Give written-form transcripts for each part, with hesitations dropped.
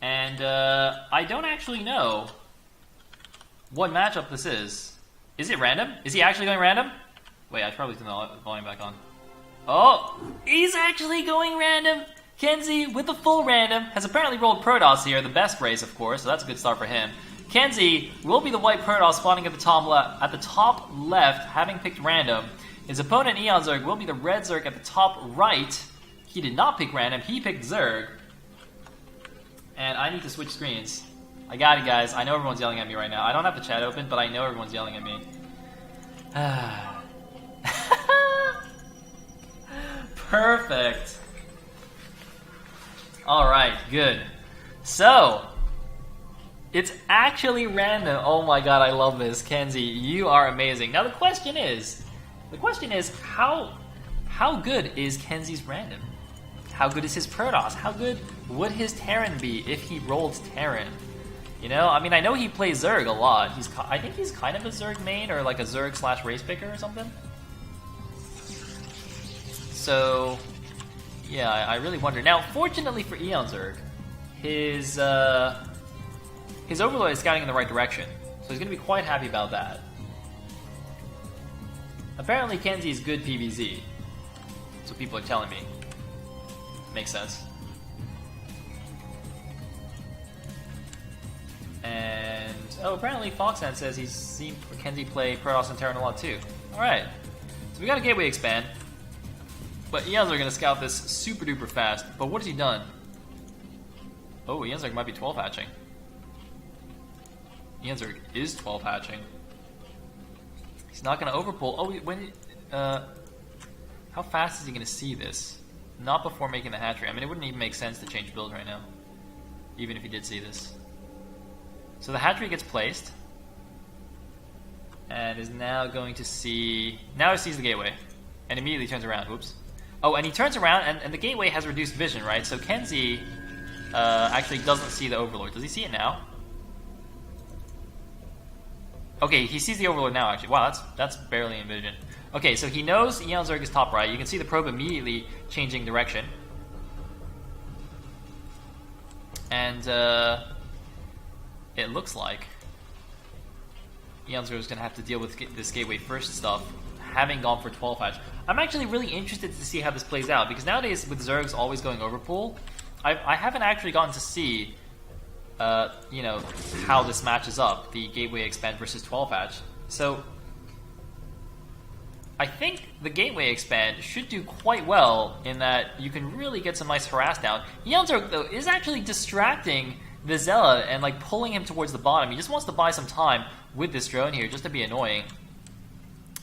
And I don't actually know what matchup this is. Is it random? Is he actually going random? Wait, I should probably turn the volume back on. Oh, he's actually going random! KenZy, with the full random, has apparently rolled Protoss here, the best race, of course, so that's a good start for him. KenZy will be the white Protoss spawning at the top left, having picked random. His opponent, eOnzErG, will be the red Zerg at the top right. He did not pick random, he picked Zerg. And I need to switch screens. I got it, guys. I know everyone's yelling at me right now. I don't have the chat open, but I know everyone's yelling at me. Perfect. Alright, good. So, it's actually random. Oh my god, I love this. KenZy, you are amazing. Now the question is how good is KenZy's random? How good is his Protoss? How good would his Terran be if he rolled Terran? You know, I mean, I know he plays Zerg a lot. I think he's kind of a Zerg main, or like a Zerg / race picker or something. So, yeah, I really wonder. Now, fortunately for eOnzErG, his Overlord is scouting in the right direction, so he's going to be quite happy about that. Apparently, KenZy is good PvZ. That's what people are telling me. Makes sense. And oh, apparently Foxhand says he's seen KenZy play Protoss and Terran a lot too. Alright. So we got a gateway expand. But eOnzErG are gonna scout this super duper fast. But what has he done? Oh, eOnzErG might be 12 hatching. eOnzErG is 12 hatching. He's not gonna overpull. Oh, how fast is he gonna see this? Not before making the hatchery. I mean, it wouldn't even make sense to change build right now, even if he did see this. So the hatchery gets placed, and is now going to see... Now he sees the gateway, and immediately turns around. Whoops. Oh, and he turns around, and the gateway has reduced vision, right? So KenZy actually doesn't see the Overlord. Does he see it now? Okay, he sees the Overlord now, actually. Wow, that's barely in vision. Okay, so he knows eOnzErG is top right. You can see the probe immediately changing direction. And it looks like eOnzErG is going to have to deal with this gateway first stuff, having gone for 12 hatch. I'm actually really interested to see how this plays out, because nowadays with Zergs always going overpool, I haven't actually gotten to see you know, how this matches up, the gateway expand versus 12 hatch. So I think the gateway expand should do quite well in that you can really get some nice harass down. eOnzErG, though, is actually distracting the Zealot and like pulling him towards the bottom. He just wants to buy some time with this drone here just to be annoying.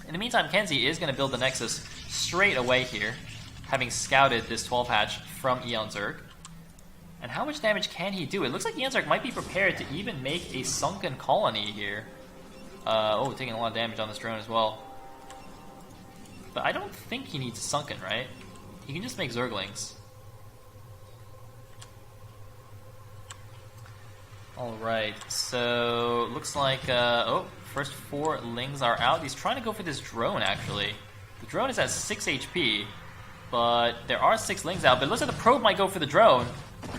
In the meantime, KenZy is going to build the Nexus straight away here, having scouted this 12 hatch from eOnzErG. And how much damage can he do? It looks like eOnzErG might be prepared to even make a sunken colony here. Oh, taking a lot of damage on this drone as well. But I don't think he needs a sunken, right? He can just make Zerglings. Alright, so looks like, oh, first 4 Lings are out. He's trying to go for this drone, actually. The drone is at 6 HP, but there are 6 Lings out, but it looks like the probe might go for the drone.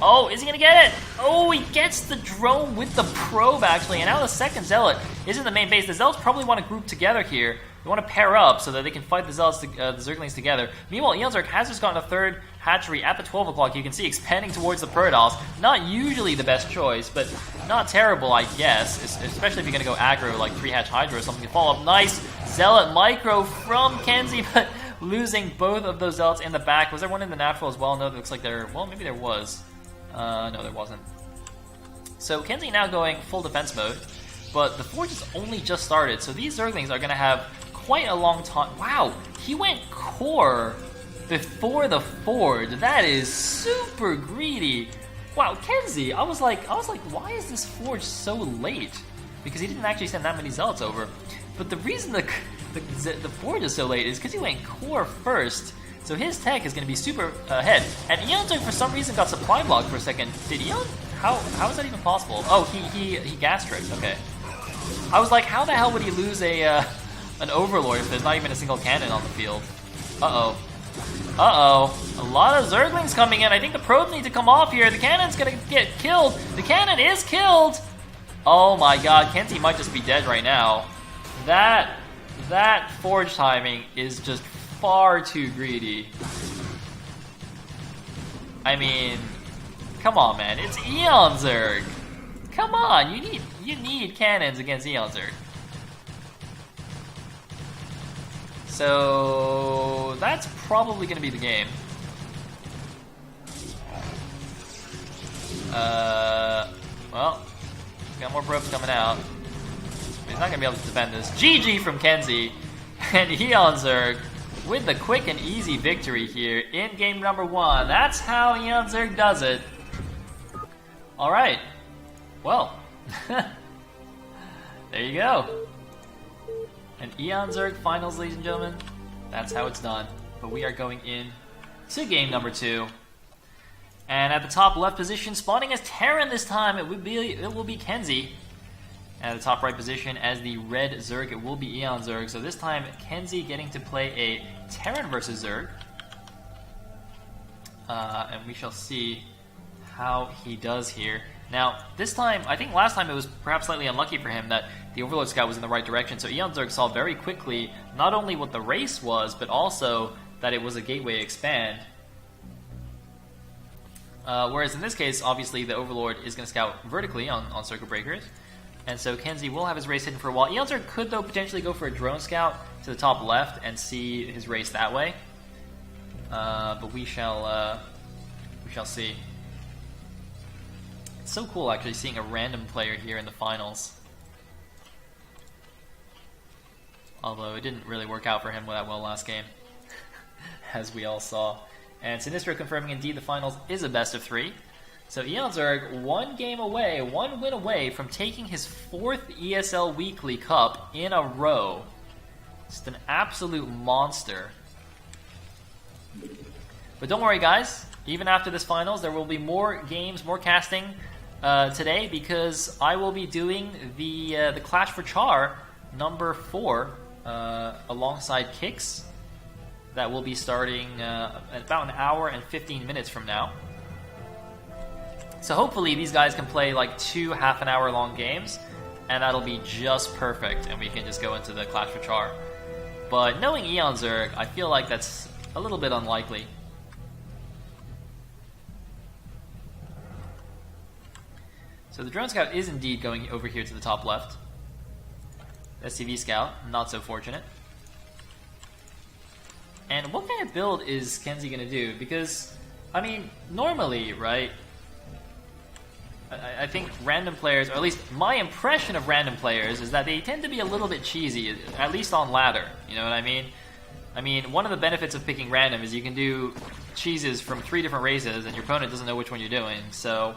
Oh, is he gonna get it? Oh, he gets the drone with the probe, actually, and now the second Zealot is in the main base. The Zealots probably want to group together here. They want to pair up so that they can fight the Zealots, the Zerglings together. Meanwhile, eOnzErG has just gotten a 3rd hatchery at the 12 o'clock. You can see expanding towards the Protoss. Not usually the best choice, but not terrible, I guess. Especially if you're going to go aggro, like 3-hatch Hydra or something to follow up. Nice Zealot micro from KenZy, but losing both of those Zealots in the back. Was there one in the natural as well? No, it looks like there... Well, maybe there was. No, there wasn't. So KenZy now going full defense mode, but the Forge has only just started, so these Zerglings are going to have quite a long time. Wow, he went core before the Forge. That is super greedy. Wow, KenZy, I was like, why is this Forge so late? Because he didn't actually send that many Zealots over. But the reason the Forge is so late is because he went core first. So his tech is going to be super ahead. And eOnzErG for some reason got supply blocked for a second. Did Eon? How is that even possible? Oh, he gas tricked. Okay. I was like, how the hell would he lose an Overlord if there's not even a single cannon on the field? Uh-oh. Uh-oh. A lot of Zerglings coming in. I think the probes need to come off here. The cannon's going to get killed. cannon is killed! Oh my god, KenZy might just be dead right now. That forge timing is just far too greedy. I mean, come on, man. It's eOnzErG. Come on, you need cannons against eOnzErG. So that's probably going to be the game. Well, got more probes coming out. He's not going to be able to defend this. GG from KenZy and eOnzErG with the quick and easy victory here in game number 1. That's how eOnzErG does it. Alright. Well, there you go. An eOnzErG finals, ladies and gentlemen. That's how it's done. But we are going in to game number 2. And at the top left position, spawning as Terran this time, it will be KenZy. At the top right position, as the red Zerg, it will be eOnzErG. So this time, KenZy getting to play a Terran versus Zerg. And we shall see how he does here. Now, this time, I think last time it was perhaps slightly unlucky for him that the Overlord Scout was in the right direction. So eOnzErG saw very quickly not only what the race was, but also that it was a gateway expand. Whereas in this case, obviously, the Overlord is going to scout vertically on circuit breakers. And so KenZy will have his race hidden for a while. eOnzErG could, though, potentially go for a drone scout to the top left and see his race that way. But we shall see. It's so cool, actually, seeing a random player here in the finals. Although it didn't really work out for him that well last game, as we all saw. And Sinistro confirming indeed the finals is a best of 3. So eOnzErG one win away from taking his 4th ESL Weekly Cup in a row. Just an absolute monster. But don't worry, guys. Even after this finals, there will be more games, more casting today, because I will be doing the Clash for Char number 4 alongside Kicks. That will be starting about an hour and 15 minutes from now. So hopefully these guys can play like 2 half-an-hour long games, and that'll be just perfect, and we can just go into the Clash for Char. But knowing eOnzErG, I feel like that's a little bit unlikely. So the Drone Scout is indeed going over here to the top left. SCV Scout, not so fortunate. And what kind of build is KenZy going to do? Because, I mean, normally, right, I think random players, or at least my impression of random players, is that they tend to be a little bit cheesy, at least on ladder, you know what I mean? I mean, one of the benefits of picking random is you can do cheeses from 3 different races, and your opponent doesn't know which one you're doing, so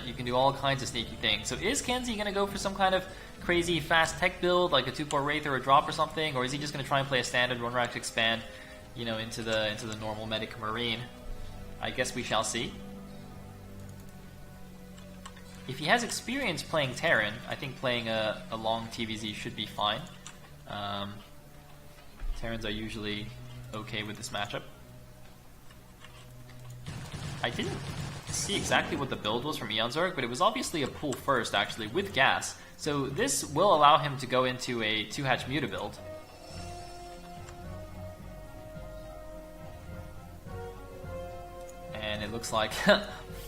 you can do all kinds of sneaky things. So is KenZy going to go for some kind of crazy fast tech build, like a 2-port Wraith or a drop or something, or is he just going to try and play a standard one rack expand, you know, into the normal medic Marine? I guess we shall see. If he has experience playing Terran, I think playing a long TVZ should be fine. Terrans are usually okay with this matchup. I didn't see exactly what the build was from eOnzErG, but it was obviously a pull first, actually, with gas. So this will allow him to go into a 2-hatch Muta build. And it looks like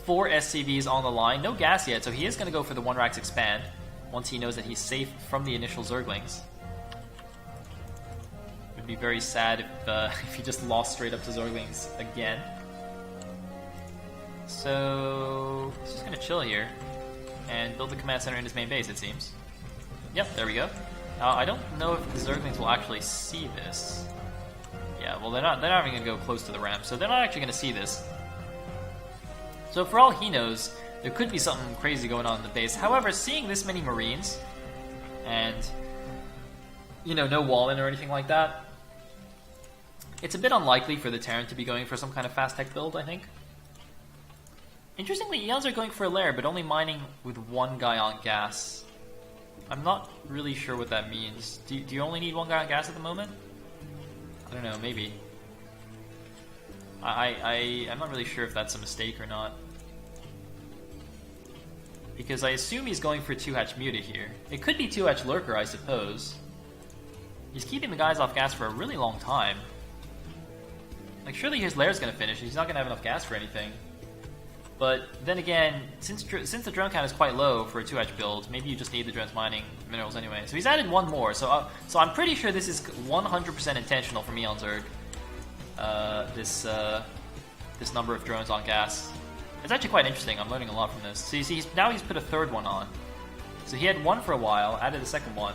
4 SCVs on the line. No gas yet, so he is going to go for the 1-racks expand once he knows that he's safe from the initial Zerglings. It would be very sad if he just lost straight up to Zerglings again. So he's just going to chill here and build the command center in his main base, it seems. Yep, there we go. I don't know if the Zerglings will actually see this. Yeah, well, they're not even going to go close to the ramp, so they're not actually going to see this. So for all he knows, there could be something crazy going on in the base. However, seeing this many Marines, and, you know, no wall-in or anything like that, it's a bit unlikely for the Terran to be going for some kind of fast tech build, I think. Interestingly, eons are going for a lair, but only mining with 1 guy on gas. I'm not really sure what that means. Do you only need 1 guy on gas at the moment? I don't know, maybe. I'm not really sure if that's a mistake or not. because I assume he's going for 2-hatch Muta here. It could be 2-hatch Lurker, I suppose. He's keeping the guys off gas for a really long time. Like, surely his lair's gonna finish, he's not gonna have enough gas for anything. But then again, since the drone count is quite low for a 2-hatch build, maybe you just need the drones mining minerals anyway. So he's added one more, so I'm pretty sure this is 100% intentional from eOnzErG. This number of drones on gas. It's actually quite interesting, I'm learning a lot from this. So you see, now he's put a third one on. So he had one for a while, added a second one,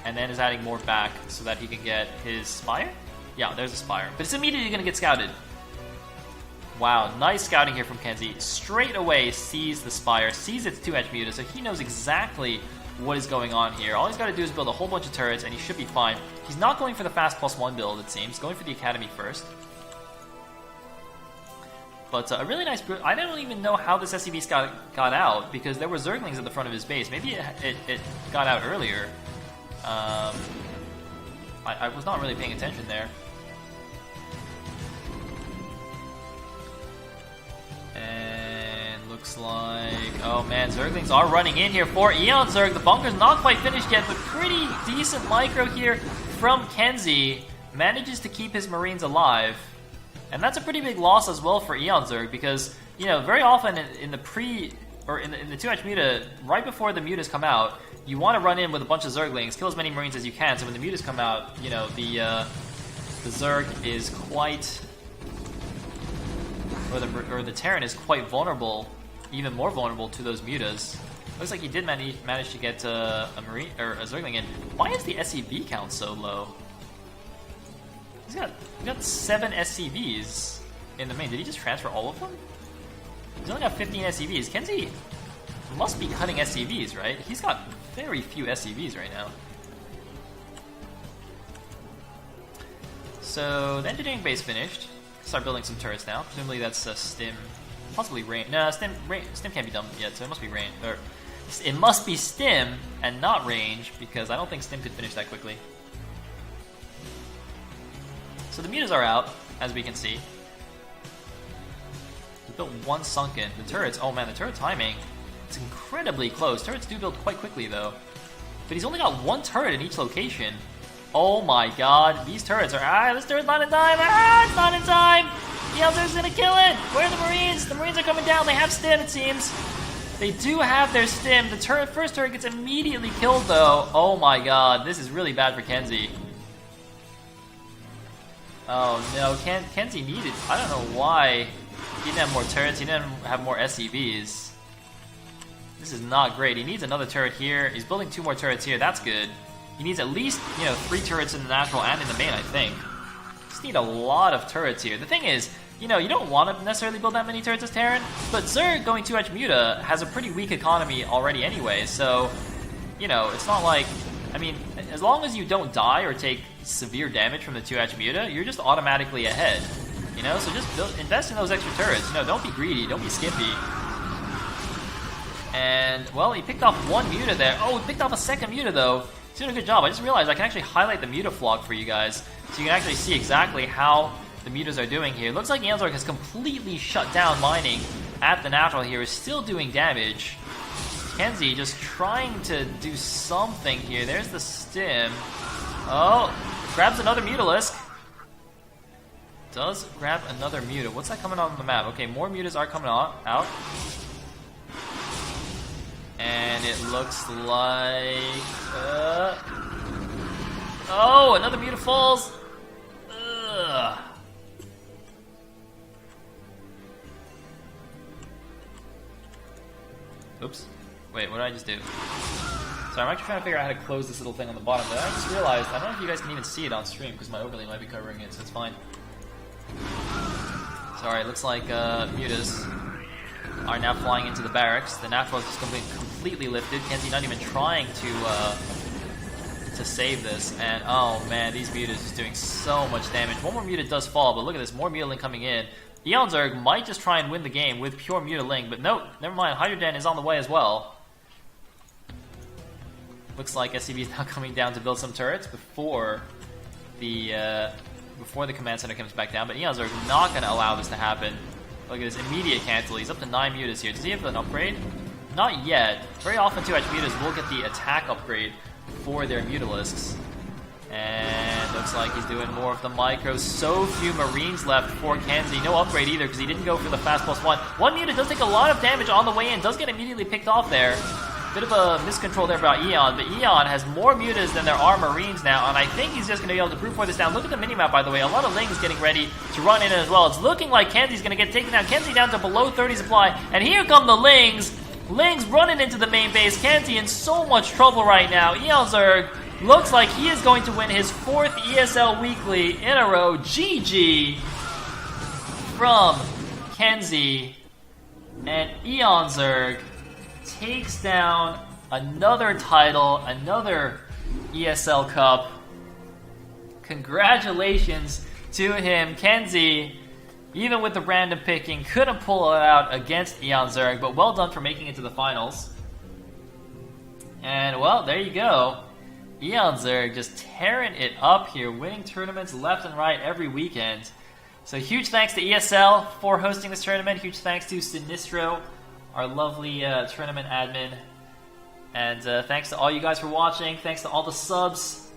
and then is adding more back so that he can get his Spire? Yeah, there's a Spire. But it's immediately going to get scouted. Wow, nice scouting here from KenZy. Straight away sees the Spire, sees its 2-hatch Muta, so he knows exactly what is going on here. All he's got to do is build a whole bunch of turrets and he should be fine. He's not going for the fast +1 build, it seems. Going for the Academy first. But a really nice... I don't even know how this SCV got out, because there were Zerglings at the front of his base. Maybe it got out earlier. I was not really paying attention there. And looks like... oh man, Zerglings are running in here for eOnzErG. The bunker's not quite finished yet, but pretty decent micro here from KenZy. Manages to keep his Marines alive. And that's a pretty big loss as well for eOnzErG, because, you know, very often in the in the 2-hatch Muta, right before the Mutas come out, you want to run in with a bunch of Zerglings, kill as many Marines as you can, so when the Mutas come out, you know, the Zerg is quite... or the Terran is quite vulnerable, even more vulnerable to those Mutas. Looks like he did manage to get a Marine, or a Zergling in. Why is the SCV count so low? He's got 7 SCVs in the main. Did he just transfer all of them? He's only got 15 SCVs. KenZy must be cutting SCVs, right? He's got very few SCVs right now. So the engineering base finished. Start building some turrets now. Presumably that's stim, possibly range. No, stim can't be done yet, so it must be range. Or it must be stim and not range, because I don't think stim could finish that quickly. So the Mutas are out, as we can see. He built one sunken. The turrets, oh man, the turret timing, it's incredibly close. Turrets do build quite quickly though. But he's only got one turret in each location. Oh my god, these turrets are, this turret's not in time, it's not in time! eOnzErG's gonna kill it! Where are the Marines? The Marines are coming down, they have stim it seems. They do have their stim. The first turret gets immediately killed though. Oh my god, this is really bad for KenZy. Oh no, KenZy needed... I don't know why he didn't have more turrets, he didn't have more SCVs. This is not great. He needs another turret here. He's building 2 more turrets here, that's good. He needs at least, you know, 3 turrets in the natural and in the main, I think. Just need a lot of turrets here. The thing is, you know, you don't want to necessarily build that many turrets as Terran, but Zerg going 2-hatch Muta has a pretty weak economy already anyway, so, you know, it's not like... I mean, as long as you don't die or take severe damage from the 2-hatch Muta, you're just automatically ahead. You know, so just invest in those extra turrets. You know, don't be greedy, don't be skimpy. And, well, he picked off 1 Muta there. Oh, he picked off a second Muta, though. He's doing a good job. I just realized I can actually highlight the Muta flock for you guys, so you can actually see exactly how the Mutas are doing here. It looks like eOnzErG has completely shut down mining at the natural here. Is still doing damage. KenZy just trying to do something here. There's the stim. Oh, grabs another Mutalisk. Does grab another Muta. What's that coming on the map? Okay, more Mutas are coming out. And it looks like... oh, another Muta falls! Ugh. Oops. Wait, what did I just do? Sorry, I'm actually trying to figure out how to close this little thing on the bottom, but I just realized, I don't know if you guys can even see it on stream, because my overlay might be covering it, so it's fine. Sorry, it looks like Mutas are now flying into the barracks. The natural is just completely lifted. KenZy not even trying to save this, and oh man, these Mutas just doing so much damage. One more Muta does fall, but look at this, more Mutaling coming in. eOnzErG might just try and win the game with pure Mutaling, but nope, never mind, Hydroden is on the way as well. Looks like SCV is now coming down to build some turrets before the command center comes back down, but eOnzErG is not going to allow this to happen. Look at this immediate cancel. He's up to 9 Mutas here. Does he have an upgrade? Not yet. Very often 2H Mutas will get the attack upgrade for their Mutalisks. And looks like he's doing more of the micro. So few Marines left for KenZy. No upgrade either because he didn't go for the fast +1. One Muta does take a lot of damage on the way in. Does get immediately picked off there. Bit of a miscontrol there about Eon, but Eon has more Mutas than there are Marines now, and I think he's just going to be able to brute force this down. Look at the minimap, by the way. A lot of Lings getting ready to run in as well. It's looking like KenZy's going to get taken down. KenZy down to below 30 supply, and here come the Lings. Lings running into the main base. KenZy in so much trouble right now. eOnzErG looks like he is going to win his 4th ESL Weekly in a row. GG from KenZy, and eOnzErG takes down another title, another ESL Cup. Congratulations to him. KenZy, even with the random picking, couldn't pull it out against eOnzErG, but well done for making it to the finals. And well, there you go. eOnzErG just tearing it up here, winning tournaments left and right every weekend. So huge thanks to ESL for hosting this tournament. Huge thanks to Sinistro, our lovely tournament admin. And thanks to all you guys for watching. Thanks to all the subs.